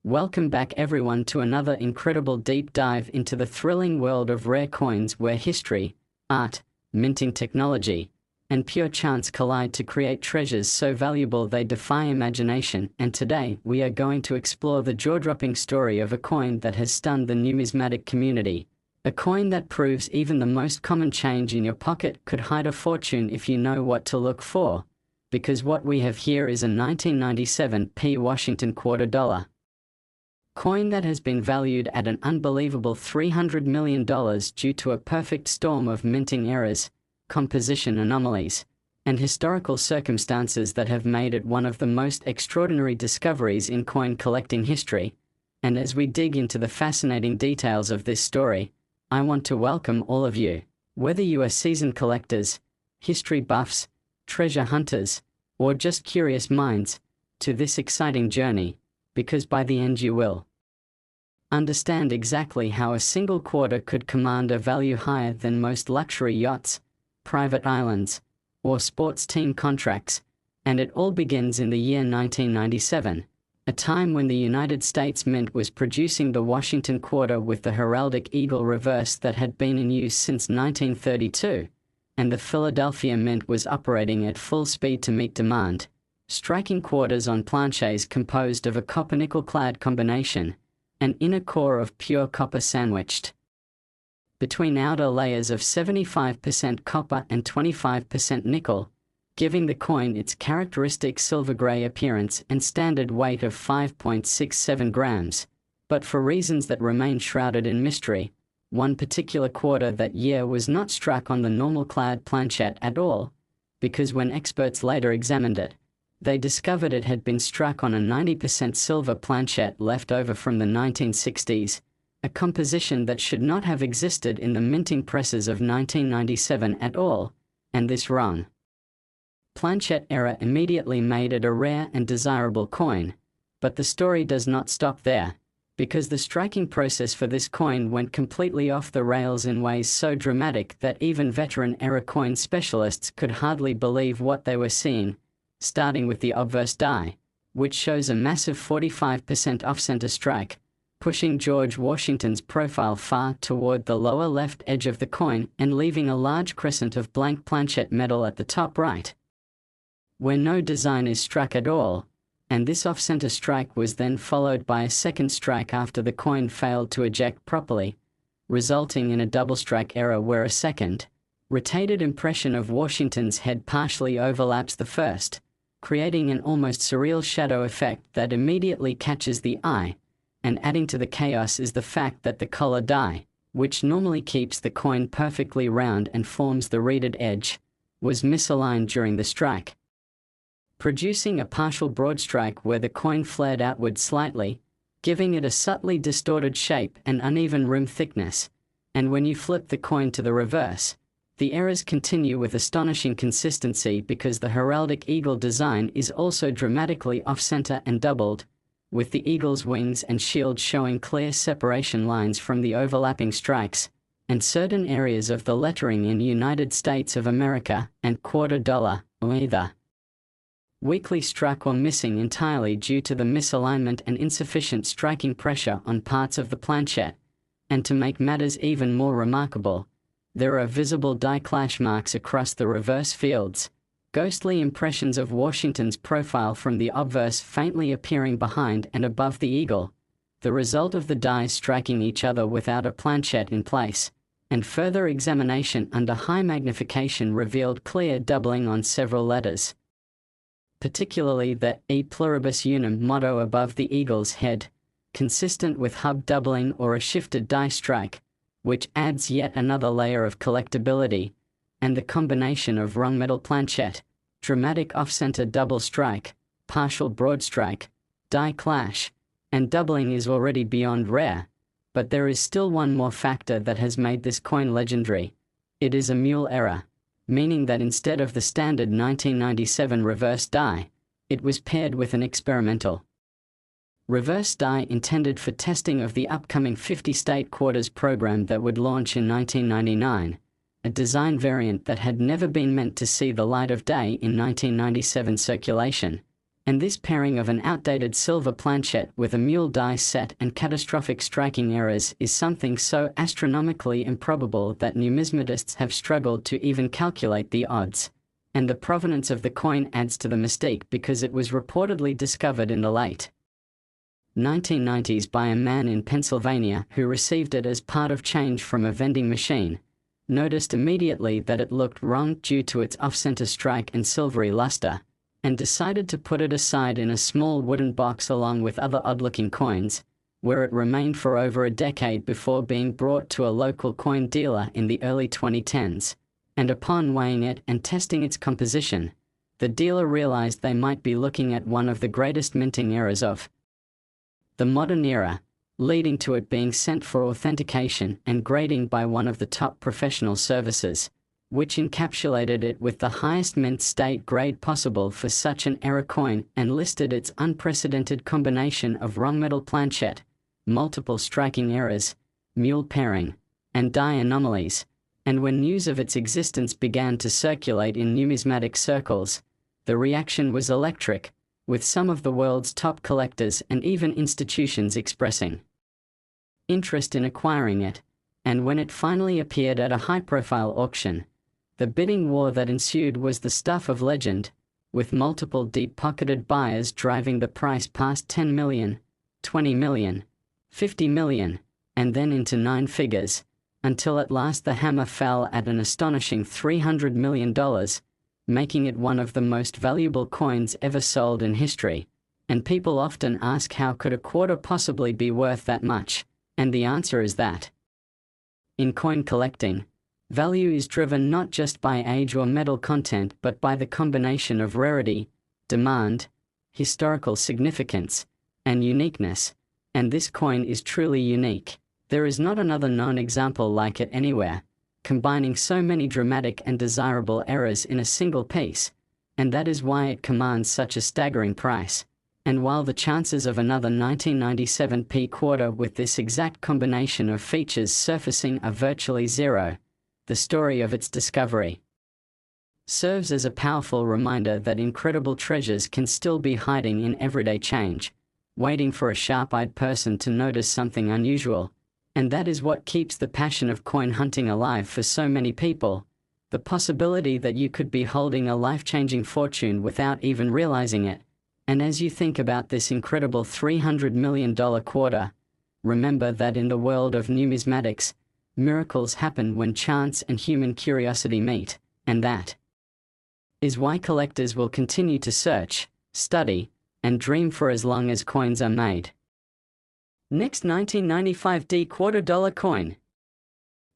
Welcome back everyone to another incredible deep dive into the thrilling world of rare coins where history, art, minting technology, and pure chance collide to create treasures so valuable they defy imagination. And today, we are going to explore the jaw-dropping story of a coin that has stunned the numismatic community. A coin that proves even the most common change in your pocket could hide a fortune if you know what to look for. Because what we have here is a 1997 Washington quarter dollar coin that has been valued at an unbelievable $300 million due to a perfect storm of minting errors, composition anomalies, and historical circumstances that have made it one of the most extraordinary discoveries in coin collecting history. And as we dig into the fascinating details of this story, I want to welcome all of you, whether you are seasoned collectors, history buffs, treasure hunters, or just curious minds, to this exciting journey, because by the end you will understand exactly how a single quarter could command a value higher than most luxury yachts, private islands, or sports team contracts. And it all begins in the year 1997, a time when the United States Mint was producing the Washington quarter with the heraldic eagle reverse that had been in use since 1932, and the Philadelphia Mint was operating at full speed to meet demand, striking quarters on planchets composed of a copper-nickel-clad combination, an inner core of pure copper sandwiched between outer layers of 75% copper and 25% nickel, giving the coin its characteristic silver-gray appearance and standard weight of 5.67 grams. But for reasons that remain shrouded in mystery, one particular quarter that year was not struck on the normal clad planchet at all, because when experts later examined it, they discovered it had been struck on a 90% silver planchet left over from the 1960s, a composition that should not have existed in the minting presses of 1997 at all, and this wrong planchet error immediately made it a rare and desirable coin. But the story does not stop there, because the striking process for this coin went completely off the rails in ways so dramatic that even veteran era coin specialists could hardly believe what they were seeing. Starting with the obverse die, which shows a massive 45% off-center strike, pushing George Washington's profile far toward the lower left edge of the coin and leaving a large crescent of blank planchet metal at the top right, where no design is struck at all. And this off-center strike was then followed by a second strike after the coin failed to eject properly, resulting in a double strike error where a second, rotated impression of Washington's head partially overlaps the first, creating an almost surreal shadow effect that immediately catches the eye. And adding to the chaos is the fact that the collar die, which normally keeps the coin perfectly round and forms the reeded edge, was misaligned during the strike, producing a partial broad strike where the coin flared outward slightly, giving it a subtly distorted shape and uneven rim thickness. And when you flip the coin to the reverse, the errors continue with astonishing consistency because the heraldic eagle design is also dramatically off-center and doubled, with the eagle's wings and shield showing clear separation lines from the overlapping strikes, and certain areas of the lettering in United States of America and quarter dollar are either weakly struck or missing entirely due to the misalignment and insufficient striking pressure on parts of the planchet. And to make matters even more remarkable, there are visible die clash marks across the reverse fields, ghostly impressions of Washington's profile from the obverse faintly appearing behind and above the eagle, the result of the dies striking each other without a planchet in place. And further examination under high magnification revealed clear doubling on several letters, particularly the E pluribus unum motto above the eagle's head, consistent with hub doubling or a shifted die strike, which adds yet another layer of collectability. And the combination of wrong metal planchet, dramatic off-center double strike, partial broad strike, die clash, and doubling is already beyond rare. But there is still one more factor that has made this coin legendary. It is a mule error, meaning that instead of the standard 1997 reverse die, it was paired with an experimental reverse die intended for testing of the upcoming 50-state quarters program that would launch in 1999, a design variant that had never been meant to see the light of day in 1997 circulation. And this pairing of an outdated silver planchet with a mule die set and catastrophic striking errors is something so astronomically improbable that numismatists have struggled to even calculate the odds. And the provenance of the coin adds to the mystique because it was reportedly discovered in the late 1990s by a man in Pennsylvania who received it as part of change from a vending machine, noticed immediately that it looked wrong due to its off-center strike and silvery luster, and decided to put it aside in a small wooden box along with other odd-looking coins, where it remained for over a decade before being brought to a local coin dealer in the early 2010s. And upon weighing it and testing its composition, the dealer realized they might be looking at one of the greatest minting errors of the modern era, leading to it being sent for authentication and grading by one of the top professional services, which encapsulated it with the highest mint state grade possible for such an error coin and listed its unprecedented combination of wrong metal planchet, multiple striking errors, mule pairing, and die anomalies. And when news of its existence began to circulate in numismatic circles, the reaction was electric, with some of the world's top collectors and even institutions expressing interest in acquiring it. And when it finally appeared at a high-profile auction, the bidding war that ensued was the stuff of legend, with multiple deep-pocketed buyers driving the price past 10 million, 20 million, 50 million, and then into nine figures, until at last the hammer fell at an astonishing $300 million, making it one of the most valuable coins ever sold in history. And people often ask, how could a quarter possibly be worth that much? And the answer is that in coin collecting, value is driven not just by age or metal content but by the combination of rarity, demand, historical significance, and uniqueness. And this coin is truly unique. There is not another known example like it anywhere, combining so many dramatic and desirable errors in a single piece, and that is why it commands such a staggering price. And while the chances of another 1997 P quarter with this exact combination of features surfacing are virtually zero, the story of its discovery serves as a powerful reminder that incredible treasures can still be hiding in everyday change, waiting for a sharp-eyed person to notice something unusual. And that is what keeps the passion of coin hunting alive for so many people, the possibility that you could be holding a life-changing fortune without even realizing it. And as you think about this incredible $300 million quarter, remember that in the world of numismatics, miracles happen when chance and human curiosity meet, and that is why collectors will continue to search, study, and dream for as long as coins are made. Next, 1995 D $quarter coin.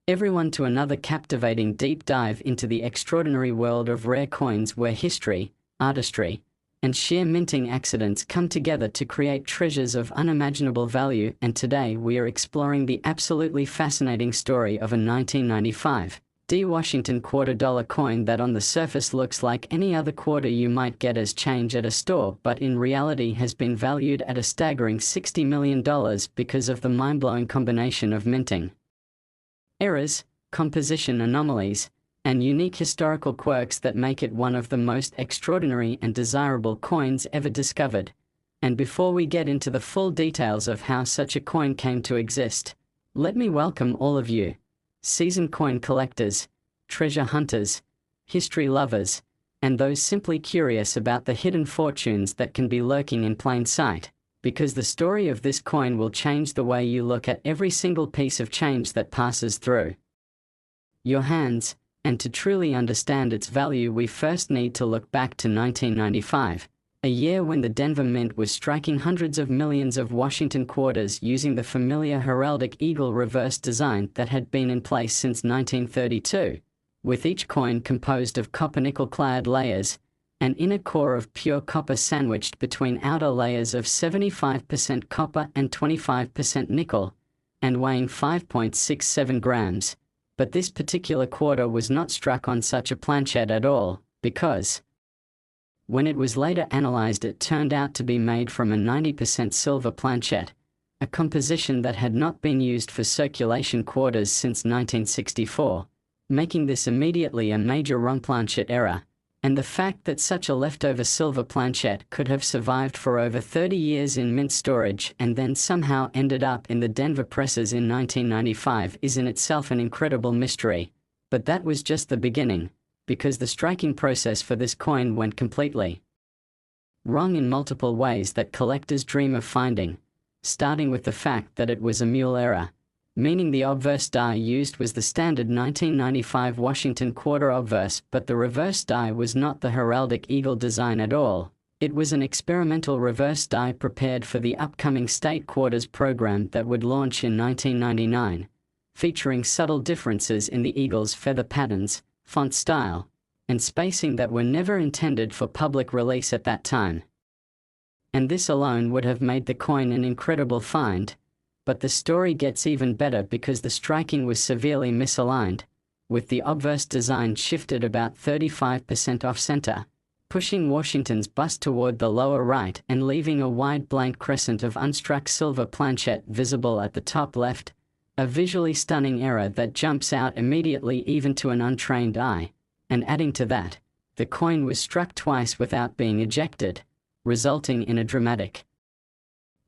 Everyone to another captivating deep dive into the extraordinary world of rare coins where history, artistry, and sheer minting accidents come together to create treasures of unimaginable value. And today we are exploring the absolutely fascinating story of a 1995 D Washington $quarter coin that on the surface looks like any other quarter you might get as change at a store, but in reality has been valued at a staggering $60 million because of the mind-blowing combination of minting errors, composition anomalies, and unique historical quirks that make it one of the most extraordinary and desirable coins ever discovered. And before we get into the full details of how such a coin came to exist, let me welcome all of you, seasoned coin collectors, treasure hunters, history lovers, and those simply curious about the hidden fortunes that can be lurking in plain sight, because the story of this coin will change the way you look at every single piece of change that passes through your hands. And to truly understand its value, we first need to look back to 1995, a year when the Denver Mint was striking hundreds of millions of Washington quarters using the familiar heraldic eagle reverse design that had been in place since 1932, with each coin composed of copper-nickel-clad layers, an inner core of pure copper sandwiched between outer layers of 75% copper and 25% nickel, and weighing 5.67 grams. But this particular quarter was not struck on such a planchet at all, because when it was later analyzed it turned out to be made from a 90% silver planchet, a composition that had not been used for circulation quarters since 1964, making this immediately a major wrong planchet error. And the fact that such a leftover silver planchette could have survived for over 30 years in mint storage and then somehow ended up in the Denver presses in 1995 is in itself an incredible mystery. But that was just the beginning, because the striking process for this coin went completely wrong in multiple ways that collectors dream of finding, starting with the fact that it was a mule error, meaning the obverse die used was the standard 1995 Washington quarter obverse, but the reverse die was not the heraldic eagle design at all. It was an experimental reverse die prepared for the upcoming state quarters program that would launch in 1999, featuring subtle differences in the eagle's feather patterns, font style, and spacing that were never intended for public release at that time. And this alone would have made the coin an incredible find. But the story gets even better because the striking was severely misaligned, with the obverse design shifted about 35% off-center, pushing Washington's bust toward the lower right and leaving a wide blank crescent of unstruck silver planchette visible at the top left, a visually stunning error that jumps out immediately even to an untrained eye. And adding to that, the coin was struck twice without being ejected, resulting in a dramatic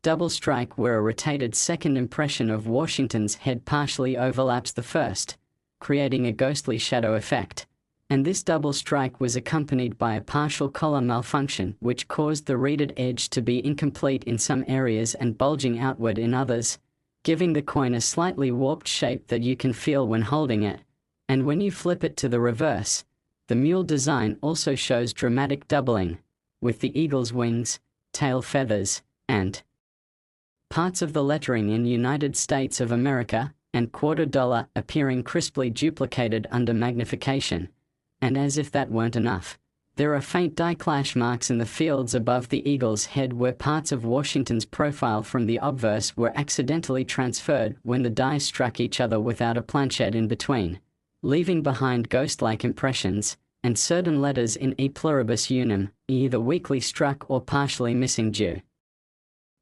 double strike where a rotated second impression of Washington's head partially overlaps the first, creating a ghostly shadow effect. And this double strike was accompanied by a partial collar malfunction which caused the reeded edge to be incomplete in some areas and bulging outward in others, giving the coin a slightly warped shape that you can feel when holding it. And when you flip it to the reverse, the mule design also shows dramatic doubling, with the eagle's wings, tail feathers, and parts of the lettering in United States of America and quarter dollar appearing crisply duplicated under magnification. And as if that weren't enough, there are faint die clash marks in the fields above the eagle's head where parts of Washington's profile from the obverse were accidentally transferred when the dies struck each other without a planchette in between, leaving behind ghost-like impressions, and certain letters in E pluribus unum, either weakly struck or partially missing due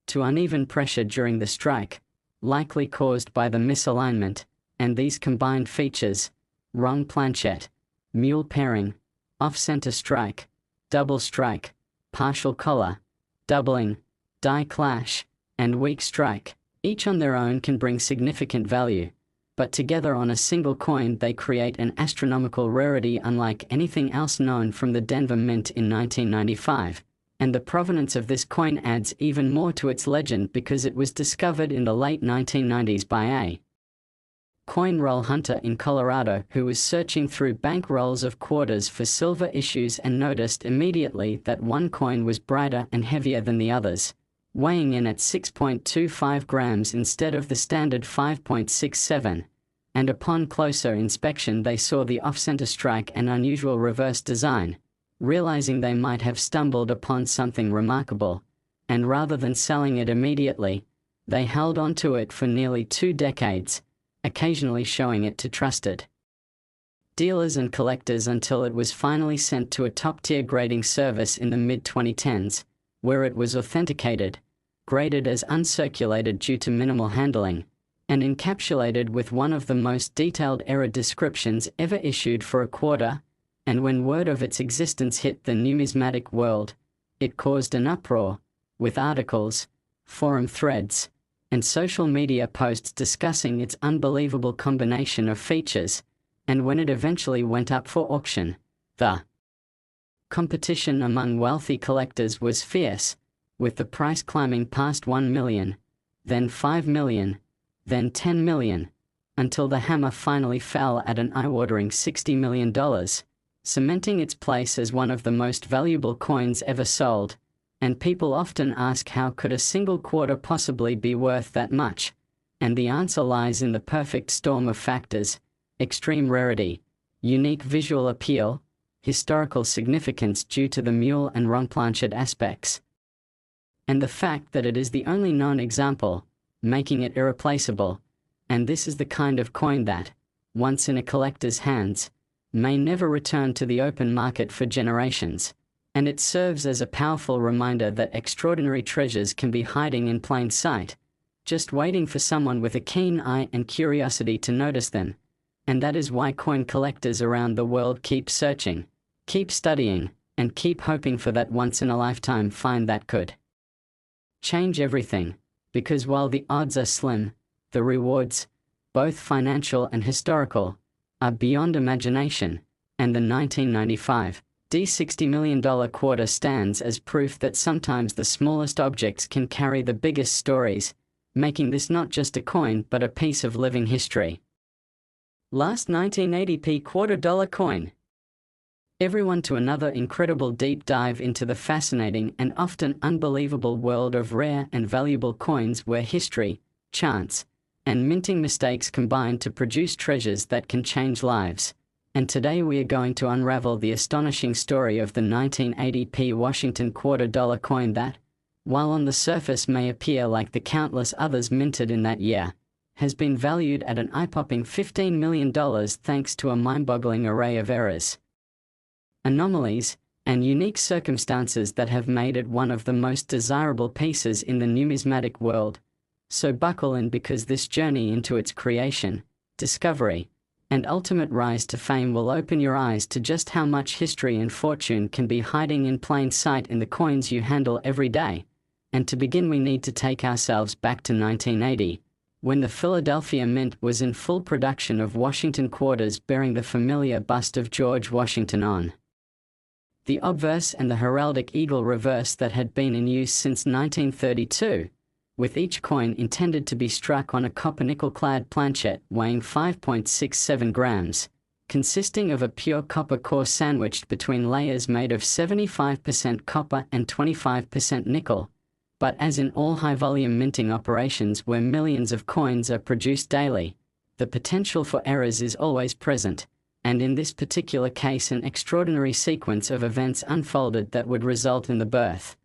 to uneven pressure during the strike, likely caused by the misalignment. And these combined features, wrong planchette, mule pairing, off-center strike, double strike, partial collar, doubling, die clash, and weak strike, each on their own can bring significant value, but together on a single coin they create an astronomical rarity unlike anything else known from the Denver Mint in 1995. And the provenance of this coin adds even more to its legend because it was discovered in the late 1990s by a coin roll hunter in Colorado who was searching through bank rolls of quarters for silver issues and noticed immediately that one coin was brighter and heavier than the others, weighing in at 6.25 grams instead of the standard 5.67. And upon closer inspection they saw the off-center strike and unusual reverse design, realizing they might have stumbled upon something remarkable, and rather than selling it immediately, they held on to it for nearly 2 decades, occasionally showing it to trusted dealers and collectors until it was finally sent to a top-tier grading service in the mid-2010s, where it was authenticated, graded as uncirculated due to minimal handling, and encapsulated with one of the most detailed error descriptions ever issued for a quarter. And when word of its existence hit the numismatic world, it caused an uproar, with articles, forum threads, and social media posts discussing its unbelievable combination of features. And when it eventually went up for auction, the competition among wealthy collectors was fierce, with the price climbing past $1 million, then $5 million, then $10 million, until the hammer finally fell at an eye-watering $60 million. Cementing its place as one of the most valuable coins ever sold. And people often ask how could a single quarter possibly be worth that much? And the answer lies in the perfect storm of factors: extreme rarity, unique visual appeal, historical significance due to the mule and wrong planchette aspects, and the fact that it is the only known example, making it irreplaceable. And this is the kind of coin that, once in a collector's hands, may never return to the open market for generations, and it serves as a powerful reminder that extraordinary treasures can be hiding in plain sight, just waiting for someone with a keen eye and curiosity to notice them. And that is why coin collectors around the world keep searching, Keep studying, and keep hoping for that once-in-a-lifetime find that could change everything, because while the odds are slim, the rewards, both financial and historical, are beyond imagination, and the 1995 $60 million quarter stands as proof that sometimes the smallest objects can carry the biggest stories, making this not just a coin but a piece of living history. Last 1980p $quarter coin. Everyone to another incredible deep dive into the fascinating and often unbelievable world of rare and valuable coins where history, chance, and minting mistakes combine to produce treasures that can change lives. And today we are going to unravel the astonishing story of the 1980p Washington $quarter coin that, while on the surface may appear like the countless others minted in that year, has been valued at an eye-popping $15 million thanks to a mind-boggling array of errors, anomalies, and unique circumstances that have made it one of the most desirable pieces in the numismatic world. So buckle in, because this journey into its creation, discovery, and ultimate rise to fame will open your eyes to just how much history and fortune can be hiding in plain sight in the coins you handle every day. And to begin, we need to take ourselves back to 1980, when the Philadelphia Mint was in full production of Washington quarters bearing the familiar bust of George Washington on the obverse and the heraldic eagle reverse that had been in use since 1932. With each coin intended to be struck on a copper-nickel-clad planchet weighing 5.67 grams, consisting of a pure copper core sandwiched between layers made of 75% copper and 25% nickel. But as in all high-volume minting operations where millions of coins are produced daily, the potential for errors is always present, and in this particular case an extraordinary sequence of events unfolded that would result in the birth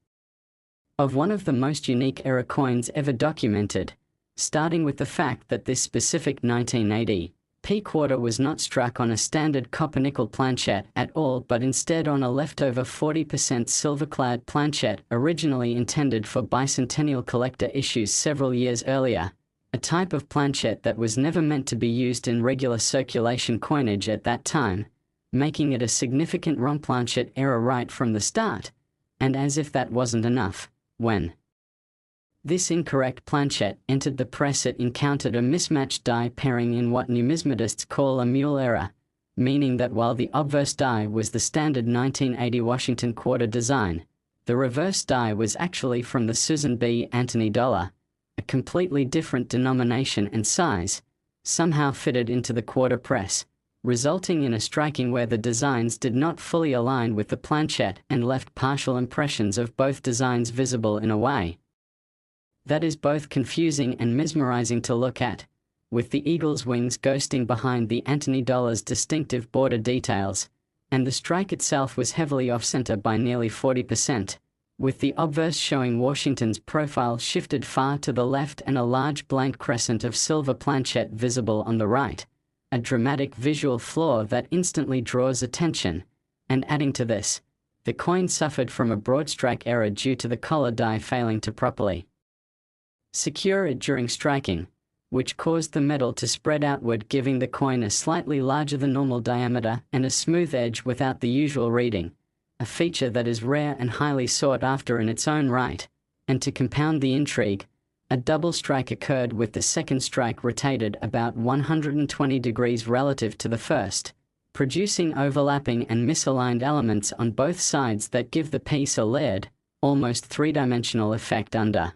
of one of the most unique error coins ever documented, starting with the fact that this specific 1980p quarter was not struck on a standard copper-nickel planchet at all, but instead on a leftover 40% silver-clad planchet originally intended for bicentennial collector issues several years earlier, a type of planchet that was never meant to be used in regular circulation coinage at that time, making it a significant wrong planchet error right from the start. And as if that wasn't enough, when this incorrect planchet entered the press, it encountered a mismatched die pairing in what numismatists call a mule error, meaning that while the obverse die was the standard 1980 Washington quarter design, the reverse die was actually from the Susan B. Anthony dollar, a completely different denomination and size, somehow fitted into the quarter press, resulting in a striking where the designs did not fully align with the planchet and left partial impressions of both designs visible in a way that is both confusing and mesmerizing to look at, with the eagle's wings ghosting behind the Anthony dollar's distinctive border details, and the strike itself was heavily off-center by nearly 40%, with the obverse showing Washington's profile shifted far to the left and a large blank crescent of silver planchet visible on the right, a dramatic visual flaw that instantly draws attention. And adding to this, the coin suffered from a broad strike error due to the collar die failing to properly secure it during striking, which caused the metal to spread outward, giving the coin a slightly larger than normal diameter and a smooth edge without the usual reading, a feature that is rare and highly sought after in its own right. And to compound the intrigue, a double strike occurred, with the second strike rotated about 120 degrees relative to the first, producing overlapping and misaligned elements on both sides that give the piece a layered, almost three-dimensional effect. Under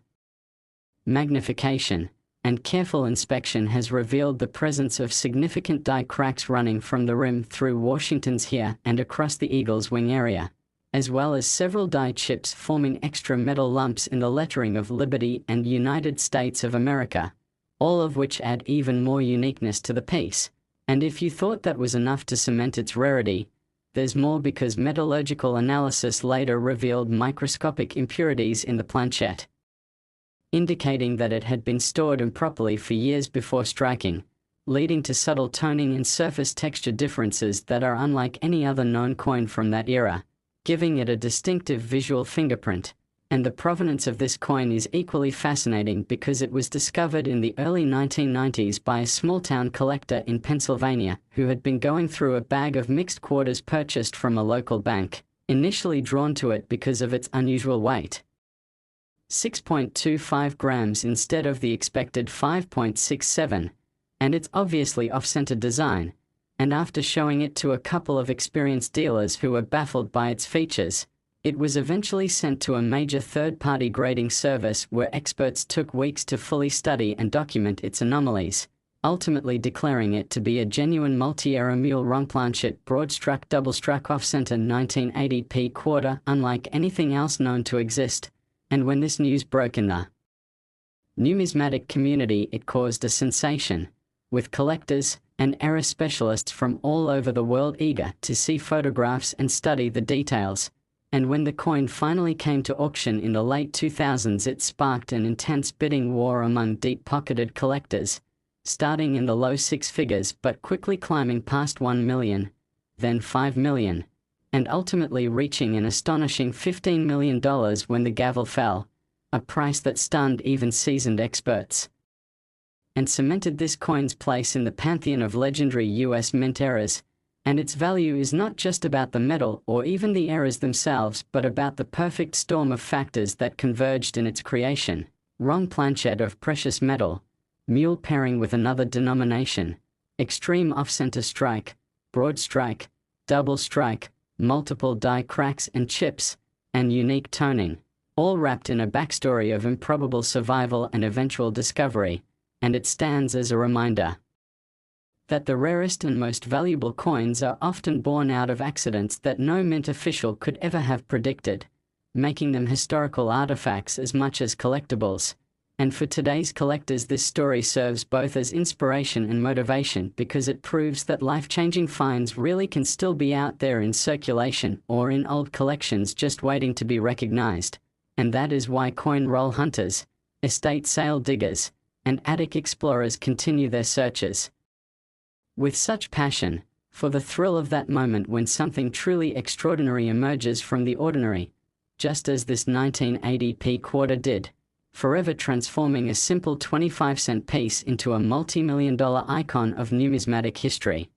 magnification and careful inspection has revealed the presence of significant die cracks running from the rim through Washington's here and across the eagle's wing area, as well as several die chips forming extra metal lumps in the lettering of Liberty and United States of America, all of which add even more uniqueness to the piece. And if you thought that was enough to cement its rarity, there's more, because metallurgical analysis later revealed microscopic impurities in the planchet, indicating that it had been stored improperly for years before striking, leading to subtle toning and surface texture differences that are unlike any other known coin from that era, giving it a distinctive visual fingerprint. And the provenance of this coin is equally fascinating because it was discovered in the early 1990s by a small-town collector in Pennsylvania who had been going through a bag of mixed quarters purchased from a local bank, initially drawn to it because of its unusual weight. 6.25 grams instead of the expected 5.67, and its obviously off-center design, and after showing it to a couple of experienced dealers who were baffled by its features, it was eventually sent to a major third-party grading service where experts took weeks to fully study and document its anomalies, ultimately declaring it to be a genuine multi-era mule rongplanchet broad-struck double-struck off-center 1980p quarter unlike anything else known to exist. And when this news broke in the numismatic community, it caused a sensation, with collectors and era specialists from all over the world eager to see photographs and study the details. And when the coin finally came to auction in the late 2000s, it sparked an intense bidding war among deep-pocketed collectors, starting in the low six figures but quickly climbing past 1 million, then 5 million, and ultimately reaching an astonishing $15 million when the gavel fell, a price that stunned even seasoned experts, and cemented this coin's place in the pantheon of legendary U.S. mint eras. And its value is not just about the metal or even the eras themselves, but about the perfect storm of factors that converged in its creation. Rongplanchet of precious metal, mule pairing with another denomination, extreme off-center strike, broad strike, double strike, multiple die cracks and chips, and unique toning, all wrapped in a backstory of improbable survival and eventual discovery, and it stands as a reminder that the rarest and most valuable coins are often born out of accidents that no mint official could ever have predicted, making them historical artifacts as much as collectibles. And for today's collectors, this story serves both as inspiration and motivation because it proves that life-changing finds really can still be out there in circulation or in old collections just waiting to be recognized. And that is why coin roll hunters, estate sale diggers, and attic explorers continue their searches with such passion, for the thrill of that moment when something truly extraordinary emerges from the ordinary, just as this 1980p quarter did, forever transforming a simple 25-cent piece into a multi-million-dollar icon of numismatic history.